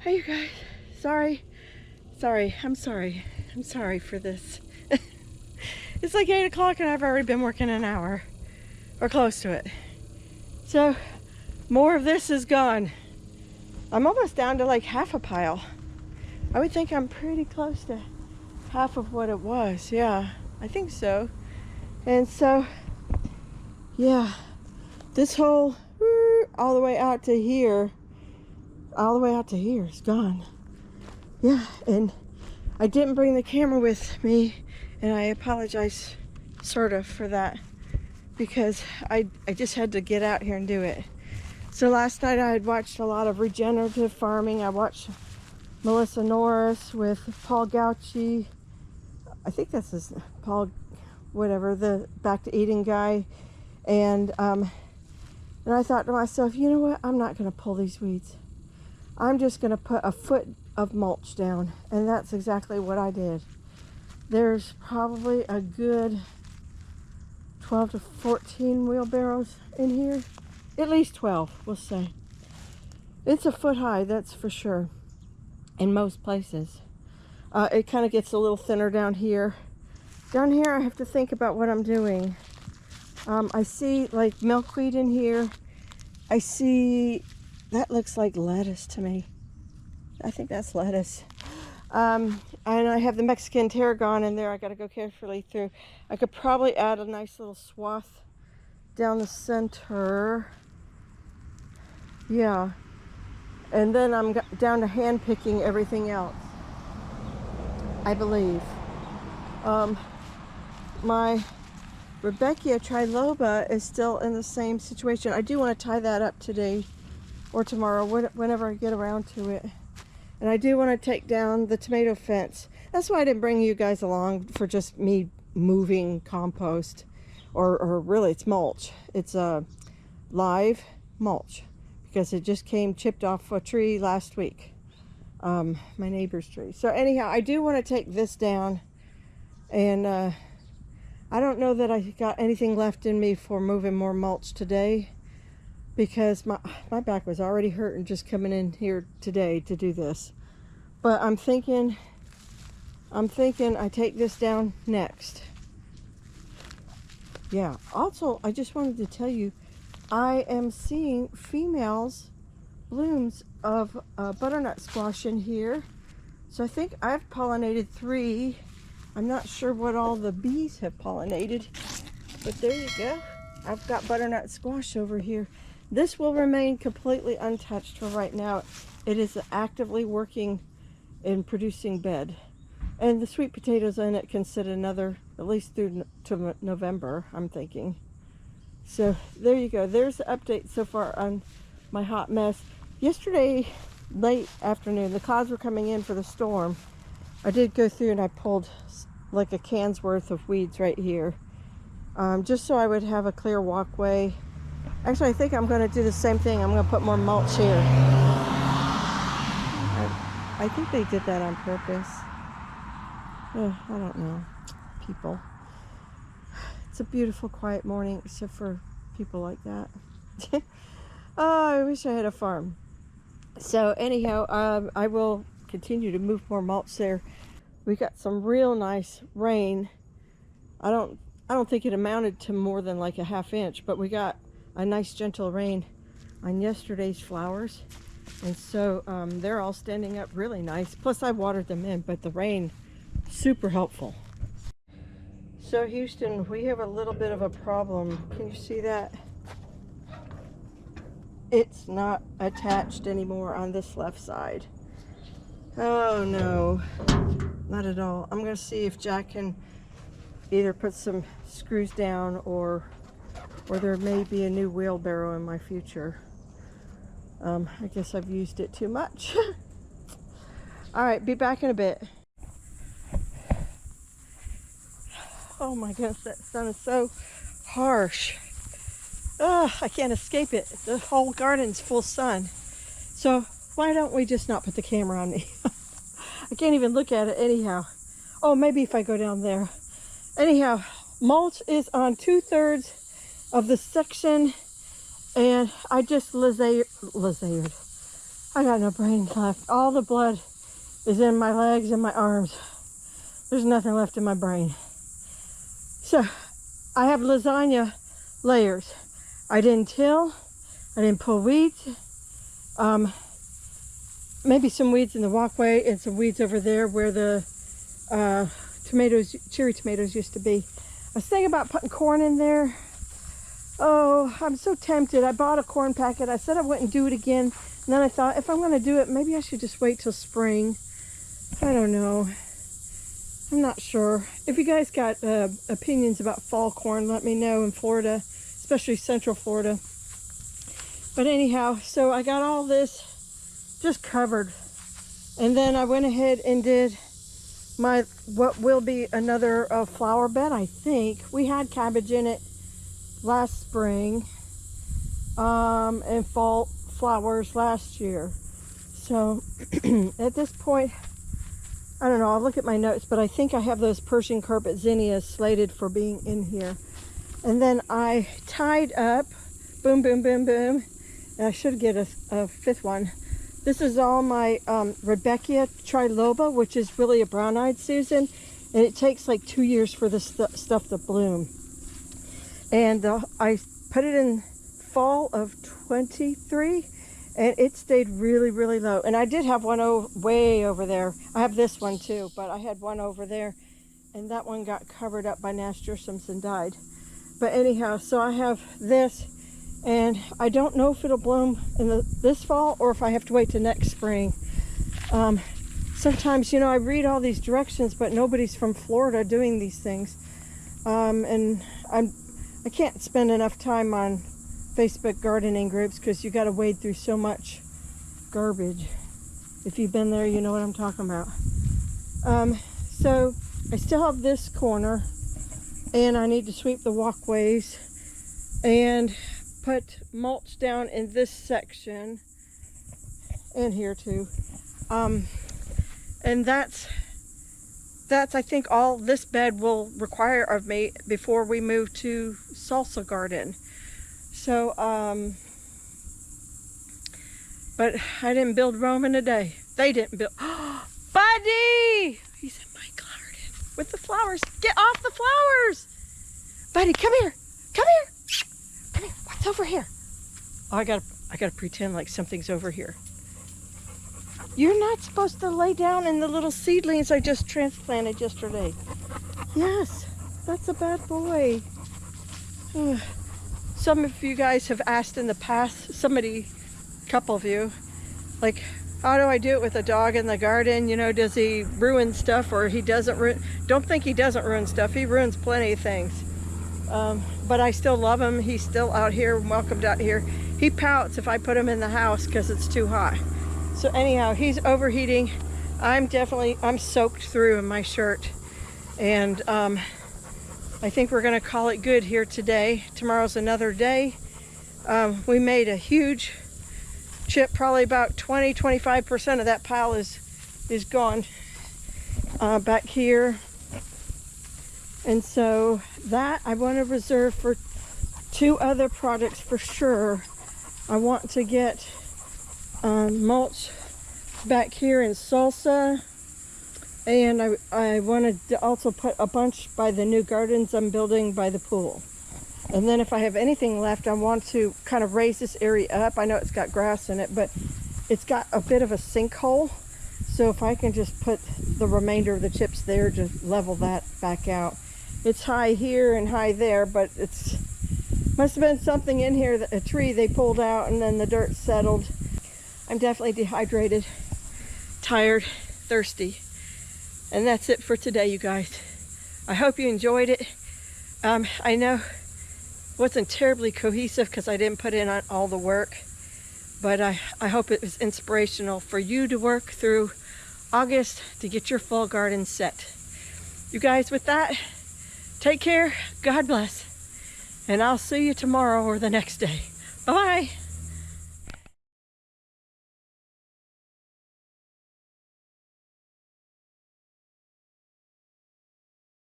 Hey you guys, I'm sorry for this. It's like 8 o'clock and I've already been working an hour or close to it. So more of this is gone. I'm almost down to like half a pile. I would think I'm pretty close to half of what it was. Yeah, I think so. And so, yeah, this whole all the way out to here is gone. Yeah, and I didn't bring the camera with me, and I apologize sort of for that, because I just had to get out here and do it. So last night I had watched a lot of regenerative farming. I watched Melissa Norris with Paul Gauci. I think that's his Paul, whatever, the Back to Eating guy. And I thought to myself, you know what? I'm not going to pull these weeds. I'm just going to put a foot of mulch down. And that's exactly what I did. There's probably a good 12 to 14 wheelbarrows in here. At least 12, we'll say. It's a foot high, that's for sure, in most places. It kind of gets a little thinner down here. Down here, I have to think about what I'm doing. I see like milkweed in here. I see, that looks like lettuce to me. I think that's lettuce. And I have the Mexican tarragon in there. I got to go carefully through. I could probably add a nice little swath down the center. Yeah. And then I'm down to hand picking everything else, I believe. My Rebecca triloba is still in the same situation. I do want to tie that up today or tomorrow, whenever I get around to it. And I do want to take down the tomato fence. That's why I didn't bring you guys along, for just me moving compost, or really it's mulch. It's a live mulch, because it just came chipped off a tree last week, my neighbor's tree. So anyhow, I do want to take this down, and I don't know that I got anything left in me for moving more mulch today, because my back was already hurting just coming in here today to do this. But I'm thinking I take this down next. Yeah, also I just wanted to tell you, I am seeing females blooms of butternut squash in here. So I think I've pollinated 3. I'm not sure what all the bees have pollinated, but there you go. I've got butternut squash over here. This will remain completely untouched for right now. It is actively working in producing bed. And the sweet potatoes in it can sit another, at least through to November, I'm thinking. So there you go. There's the update so far on my hot mess. Yesterday, late afternoon, the clouds were coming in for the storm. I did go through and I pulled like a can's worth of weeds right here, just so I would have a clear walkway. Actually, I think I'm going to do the same thing. I'm going to put more mulch here. I think they did that on purpose. I don't know. People. It's a beautiful, quiet morning, except for people like that. Oh, I wish I had a farm. So anyhow, I will continue to move more mulch there. We got some real nice rain. I don't think it amounted to more than like a ½ inch, but we got a nice gentle rain on yesterday's flowers, and so they're all standing up really nice. Plus I watered them in, but the rain, super helpful. So Houston, we have a little bit of a problem. Can you see that? It's not attached anymore on this left side. Oh no, not at all. I'm gonna see if Jack can either put some screws down, or there may be a new wheelbarrow in my future. I guess I've used it too much. All right, be back in a bit. Oh my goodness, that sun is so harsh. I can't escape it. The whole garden's full sun. So why don't we just not put the camera on me? I can't even look at it anyhow. Oh, maybe if I go down there. Anyhow, mulch is on 2/3 of the section, and I just lasered I got no brain left. All the blood is in my legs and my arms. There's nothing left in my brain. So I have lasagna layers. I didn't till, I didn't pull weeds. Maybe some weeds in the walkway and some weeds over there where the cherry tomatoes used to be. I was thinking about putting corn in there. Oh, I'm so tempted. I bought a corn packet. I said I wouldn't do it again. And then I thought, if I'm going to do it, maybe I should just wait till spring. I don't know. I'm not sure. If you guys got opinions about fall corn, let me know in Florida, especially Central Florida. But anyhow, so I got all this just covered. And then I went ahead and did my, what will be another flower bed, I think. We had cabbage in it last spring and fall flowers last year. So at this point, I don't know, I'll look at my notes, but I think I have those Persian carpet zinnias slated for being in here. And then I tied up, boom, boom, boom, boom, and I should get a fifth one. This is all my Rebecca triloba, which is really a brown-eyed Susan, and it takes like 2 years for this stuff to bloom. And I put it in fall of 23, and it stayed really, really low. And I did have one way over there. I have this one too, but I had one over there, and that one got covered up by nasturtiums and died. But anyhow, so I have this, and I don't know if it'll bloom in this fall or if I have to wait till next spring. Sometimes, you know, I read all these directions, but nobody's from Florida doing these things. And I can't spend enough time on Facebook gardening groups because you got to wade through so much garbage. If you've been there, you know what I'm talking about. So I still have this corner, and I need to sweep the walkways and put mulch down in this section and here too. And that's I think all this bed will require of me before we move to salsa garden. So but I didn't build Rome in a day. They didn't build. Buddy, he's in my garden with the flowers. Get off the flowers. Buddy, come here, come here, come here. What's over here? Oh, I gotta pretend like something's over here. You're not supposed to lay down in the little seedlings I just transplanted yesterday. Yes, that's a bad boy. Some of you guys have asked in the past, a couple of you, like, how do I do it with a dog in the garden? You know, does he ruin stuff, or he doesn't ruin? Don't think he doesn't ruin stuff. He ruins plenty of things. But I still love him. He's still out here, welcomed out here. He pouts if I put him in the house because it's too hot. So anyhow, he's overheating. I'm soaked through in my shirt. And I think we're gonna call it good here today. Tomorrow's another day. We made a huge chip, probably about 20-25% of that pile is gone back here. And so that I want to reserve for 2 other projects for sure. I want to get mulch back here in salsa, and I wanted to also put a bunch by the new gardens I'm building by the pool. And then if I have anything left, I want to kind of raise this area up. I know it's got grass in it, but it's got a bit of a sinkhole, so if I can just put the remainder of the chips there to level that back out. It's high here and high there, but it's must have been something in here, a tree they pulled out, and then the dirt settled. I'm definitely dehydrated, tired, thirsty. And that's it for today, you guys. I hope you enjoyed it. I know it wasn't terribly cohesive because I didn't put in all the work, but I hope it was inspirational for you to work through August to get your fall garden set. You guys, with that, take care, God bless, and I'll see you tomorrow or the next day. Bye-bye.